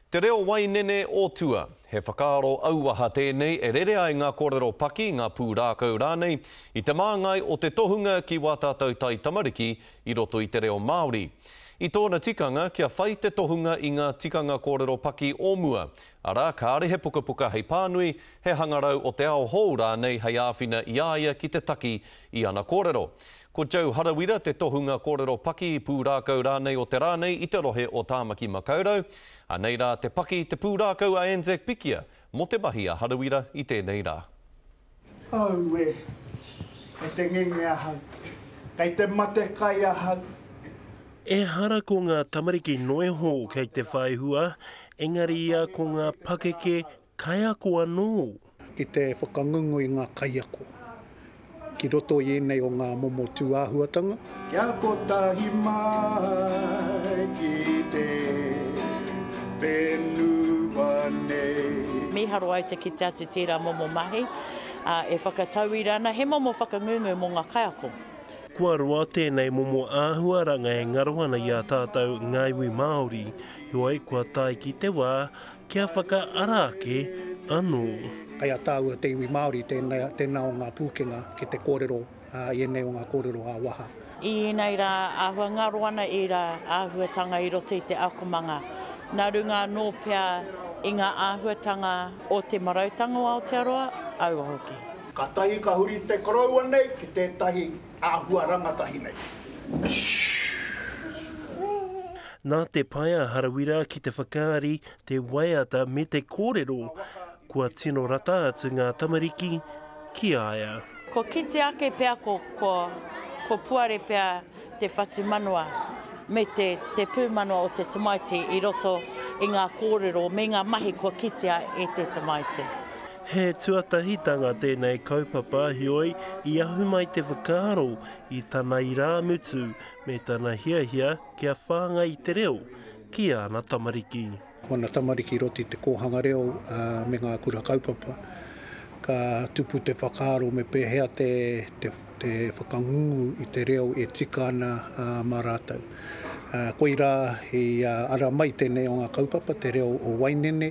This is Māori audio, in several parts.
Te reo Wainene o tua, he whakaaro auaha tēnei e rere ai ngā kōrero paki, ngā pūrākau rānei, i te māngai o te tohunga ki Wātātau Tai Tamariki i roto i te reo Māori. I tōna tikanga, kia whai te tohunga i ngā tikanga kōrero paki o mua. Ara, ka arehe pukapuka hei pānui, he hangarau o te ao hou rānei hei āwhina i aia ki te taki i ana kōrero. Ko Joe Harawira, te tohunga kōrero paki i pūrākau rānei o te rānei i te rohe o Tāmaki Makaurau. Anei rā te paki te pūrākau a Anzac Pikia, mo te mahi a Harawira i tēnei rā. Auwe, e te ngengi ahau, kei te mate kai ahau. E hara ko ngā tamariki noiho kei te whaihua, engari ia ko ngā pakeke kaiako anō. Ki te whakangungu i ngā kaiako, ki roto i enei o ngā momo tūāhuatanga. Kia kotahi mai ki te whenua nei. Me haro ai te ki te atu tērā momo mahi, e whakatau i rana, he momo whakangungu mō ngā kaiako. Kua roa tēnei momo āhuaranga e ngarohana i a tātou ngaiwi Māori, hioi kua tai ki te wā, kia whakaarake anō. Kai a tāua te iwi Māori tēnā o ngā pūkenga ki te kōrero, i enei o ngā kōrero āwaha. I nei rā āhua ngaro ana i rā āhuatanga i roto i te akomanga. Nā runga nō pia i ngā āhuatanga o te marautanga o Aotearoa, aua hoki. Ka tahi ka huri te koroua nei ki te tahi āhua rangatahi nei. Nā te paia Harawira ki te whakaari, te waiata me te kōrero, kua tino rata atu ngā tamariki ki aia. Ko kite ake pia ko puare pia te whatimanua me te pūmanua o te tamaiti i roto i ngā kōrero me ngā mahi kua kitea e te tamaiti. He tuatahitanga tēnei kaupapa hioi i ahu mai te whakaaro i tana i rā mutu me tana hiahia kia whānga i te reo ki ana tamariki. Wana tamariki roti te kōhanga reo me ngā kura kaupapa. Ka tupu te whakaaro me pēhea te whakangungu i te reo e tika ana mā rātau. Koi rā i ara mai tēnei o ngā kaupapa, te reo o Wainene.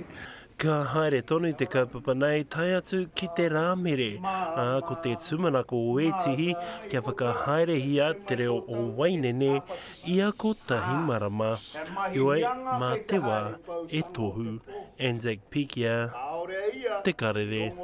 Ka haere tonu te kaupapa nei, tai atu ki te rāmere. Ko te tumanako o Etihi, kia whakahaere hia te reo o Wainene, ia ko tahi marama. Ioi, mā te wā, e tohu, Anzac Pikia, te karere.